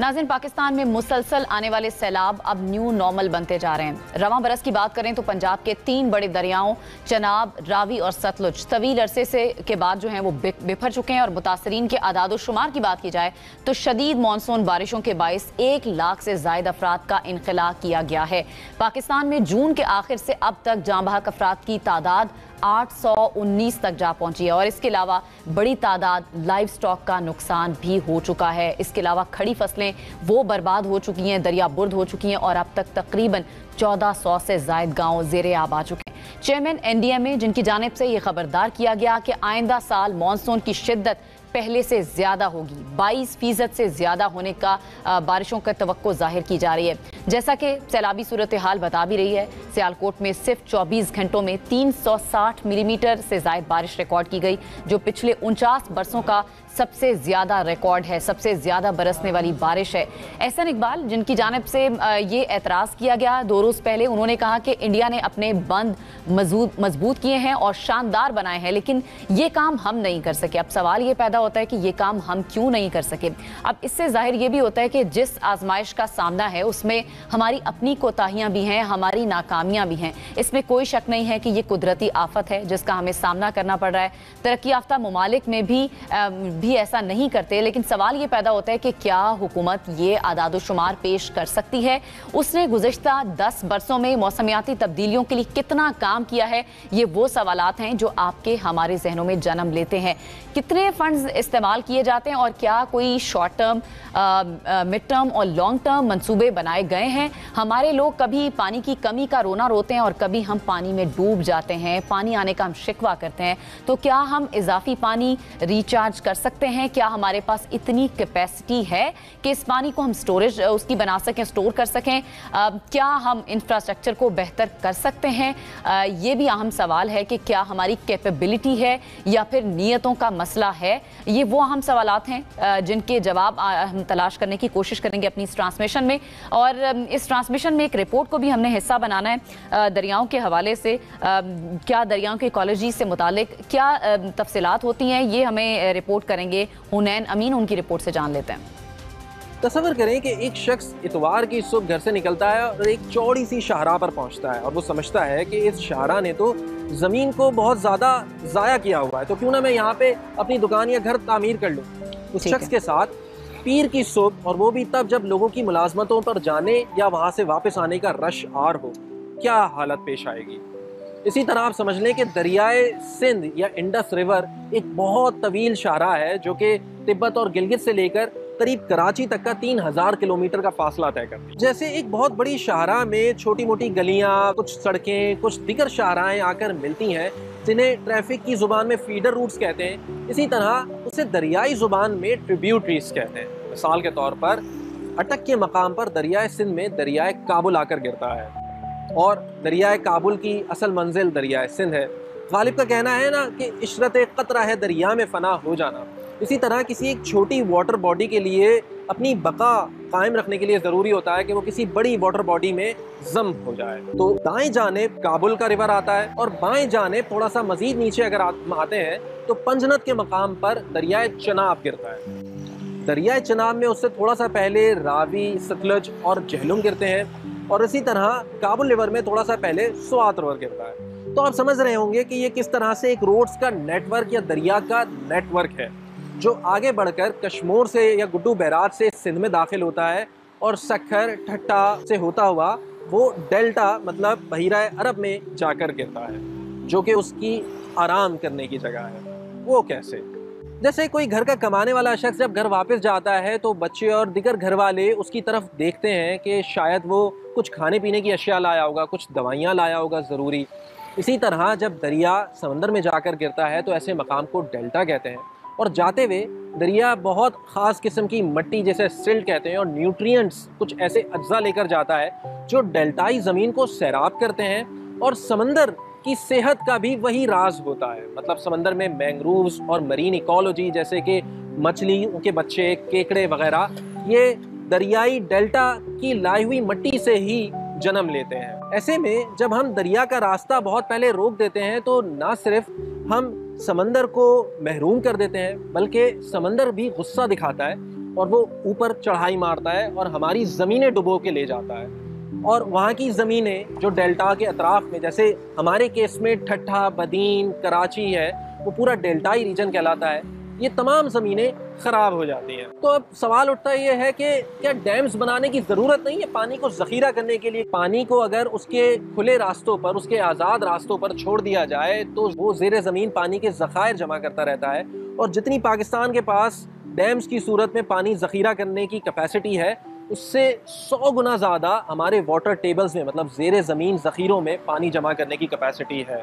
नाज़रीन, पाकिस्तान में मुसलसल आने वाले सैलाब अब न्यू नॉर्मल बनते जा रहे हैं। रवां बरस की बात करें तो पंजाब के 3 बड़े दरियाओं चनाब, रावी और सतलुज तवील अरसे से के बाद जो हैं वो बिफर चुके हैं और मुतासरीन के आदाद शुमार की बात की जाए तो शदीद मानसून बारिशों के बाइस 1 लाख से ज़ायद अफराद का इनखला किया गया है। पाकिस्तान में जून के आखिर से अब तक जाँ बहक अफराद की तादाद 819 तक जा पहुंची है और इसके अलावा बड़ी तादाद लाइव स्टॉक का नुकसान भी हो चुका है। इसके अलावा खड़ी फसलें वो बर्बाद हो चुकी हैं, दरिया बुर्द हो चुकी हैं और अब तक तकरीबन 1400 से जायद गांव ज़ेरे आब आ चुके हैं। चेयरमैन NDMA जिनकी जानिब से ये खबरदार किया गया कि आइंदा साल मानसून की शिद्दत पहले से ज्यादा होगी, 22% से ज्यादा होने का बारिशों का तवक्को जाहिर की जा रही है। जैसा कि सैलाबी सूरत हाल बता भी रही है, सियालकोट में सिर्फ 24 घंटों में 360 मिलीमीटर से ज्यादा बारिश रिकॉर्ड की गई, जो पिछले 49 बरसों का सबसे ज्यादा रिकॉर्ड है, सबसे ज्यादा बरसने वाली बारिश है। एहसन इकबाल जिनकी जानिब से ये एतराज़ किया गया 2 रोज़ पहले, उन्होंने कहा कि इंडिया ने अपने बंद मजबूत किए हैं और शानदार बनाए हैं, लेकिन ये काम हम नहीं कर सके। अब सवाल ये पैदा होता है कि ये काम हम क्यों नहीं कर सके। अब इससे जाहिर ये भी होता है कि जिस आजमाइश का सामना है उसमें हमारी अपनी कोताहियां भी हैं, हमारी नाकामियां भी हैं। इसमें कोई शक नहीं है कि ये कुदरती आफत है जिसका हमें सामना करना पड़ रहा है। तरक्की याफ्ता ममालिक में भी ऐसा नहीं करते, लेकिन सवाल ये पैदा होता है कि क्या हुकूमत ये आदाद शुमार पेश कर सकती है? उसने गुज़िश्ता 10 बरसों में मौसमियाती तब्दीलियों के लिए कितना काम किया है? ये वो सवालात हैं जो आपके हमारे जहनों में जन्म लेते हैं। कितने फंड्स इस्तेमाल किए जाते हैं और क्या कोई शॉर्ट टर्म, मिड टर्म और लॉन्ग टर्म मंसूबे बनाए गए हैं? हमारे लोग कभी पानी की कमी का रोना रोते हैं और कभी हम पानी में डूब जाते हैं, पानी आने का हम शिकवा करते हैं। तो क्या हम इजाफी पानी रिचार्ज कर सकते हैं? क्या हमारे पास इतनी कैपेसिटी है कि इस पानी को हम स्टोरेज उसकी बना सकें, स्टोर कर सकें? क्या हम इंफ्रास्ट्रक्चर को बेहतर कर सकते हैं? ये भी अहम सवाल है कि क्या हमारी कैपेबिलिटी है या फिर नीयतों का मसला है? ये वो अहम सवालात हैं जिनके जवाब हम तलाश करने की कोशिश करेंगे अपनी इस ट्रांसमिशन में। और इस ट्रांसमिशन में एक रिपोर्ट को भी हमने हिस्सा बनाना है दरियाओं के हवाले से। क्या दरियाओं के इकोलॉजी से मुतालिक क्या तफसीलात होती हैं, ये हमें रिपोर्ट करेंगे हुनैन अमीन, उनकी रिपोर्ट से जान लेते हैं। तसव्वुर करें कि एक शख्स इतवार की सुबह घर से निकलता है और एक चौड़ी सी शाहराह पर पहुंचता है और वो समझता है कि इस शाहराह ने तो ज़मीन को बहुत ज़्यादा ज़ाया किया हुआ है, तो क्यों ना मैं यहाँ पे अपनी दुकान या घर तामीर कर लूँ। उस शख्स के साथ पीर की सुबह, और वो भी तब जब लोगों की मुलाजमतों पर जाने या वहाँ से वापस आने का रश आर हो, क्या हालत पेश आएगी। इसी तरह आप समझ लें कि दरियाए सिंध या इंडस रिवर एक बहुत तवील शाहराह है जो कि तिब्बत और गिलगित से लेकर करीब कराची तक का 3000 किलोमीटर का फासला तय करती है। जैसे एक बहुत बड़ी शाहराह में छोटी मोटी गलियां, कुछ सड़कें, कुछ दिगर शाहराहें आकर मिलती हैं जिन्हें ट्रैफिक की जुबान में फीडर रूट्स कहते हैं, इसी तरह उसे दरियाई जुबान में ट्रिब्यूटरीज कहते हैं। मिसाल के तौर पर अटक के मकाम पर दरियाए सिंध में दरियाए काबुल आकर गिरता है और दरियाए काबुल की असल मंजिल दरियाए सिंध है। गालिब का कहना है ना कि इशरत कतरा है दरिया में फना हो जाना। इसी तरह किसी एक छोटी वाटर बॉडी के लिए अपनी बका कायम रखने के लिए ज़रूरी होता है कि वो किसी बड़ी वाटर बॉडी में जम हो जाए। तो दाएं जानिब काबुल का रिवर आता है और बाएं जानिब थोड़ा सा मजीद नीचे अगर आते हैं तो पंजनत के मकाम पर दरियाए चनाब गिरता है। दरियाए चनाब में उससे थोड़ा सा पहले रावी, सतलुज और जहलुम गिरते हैं और इसी तरह काबुल रिवर में थोड़ा सा पहले स्वात रिवर गिरता है। तो आप समझ रहे होंगे कि ये किस तरह से एक रोड्स का नेटवर्क या दरिया का नेटवर्क है जो आगे बढ़कर कश्मीर से या गुड्डू बैराज से सिंध में दाखिल होता है और सखर ठट्टा से होता हुआ वो डेल्टा मतलब बहीरा अरब में जाकर गिरता है, जो कि उसकी आराम करने की जगह है। वो कैसे? जैसे कोई घर का कमाने वाला शख्स जब घर वापस जाता है तो बच्चे और दिगर घर वाले उसकी तरफ देखते हैं कि शायद वो कुछ खाने पीने की अशिया लाया होगा, कुछ दवाइयाँ लाया होगा ज़रूरी। इसी तरह जब दरिया समंदर में जाकर गिरता है तो ऐसे मकाम को डेल्टा कहते हैं और जाते हुए दरिया बहुत ख़ास किस्म की मिट्टी जैसे सिल्ट कहते हैं और न्यूट्रिएंट्स कुछ ऐसे अज्जा लेकर जाता है जो डेल्टाई ज़मीन को सैराब करते हैं। और समंदर की सेहत का भी वही राज होता है, मतलब समंदर में मैंग्रोव्स और मरीन इकोलॉजी जैसे कि मछली, उनके बच्चे, केकड़े वगैरह, ये दरियाई डेल्टा की लाई हुई मिट्टी से ही जन्म लेते हैं। ऐसे में जब हम दरिया का रास्ता बहुत पहले रोक देते हैं तो ना सिर्फ हम समंदर को महरूम कर देते हैं बल्कि समंदर भी गुस्सा दिखाता है اور وہ اوپر چڑھائی مارتا ہے اور ہماری زمینیں ڈبو کے لے جاتا ہے. اور وہاں کی زمینیں جو ڈیلٹا کے اطراف میں، جیسے ہمارے کیس میں ٹھٹھا، بدین، کراچی ہے، وہ پورا ڈیلٹائی ریجن کہلاتا ہے، یہ تمام زمینیں خراب ہو جاتی ہیں. تو اب سوال اٹھتا یہ ہے کہ کیا ڈیمز بنانے کی ضرورت نہیں ہے پانی کو ذخیرہ کرنے کے لیے؟ پانی کو اگر اس کے کھلے راستوں پر، اس کے آزاد راستوں پر چھوڑ دیا جائے تو وہ زیر زمین پانی کے ذخائر جمع کرتا رہتا ہے، اور جتنی پاکستان کے پاس ڈیمز کی صورت میں پانی ذخیرہ کرنے کی کیپیسٹی ہے، اس سے 100 گنا زیادہ ہمارے واٹر ٹیبلز میں، مطلب زیر زمین ذخیروں میں پانی جمع کرنے کی کیپیسٹی ہے.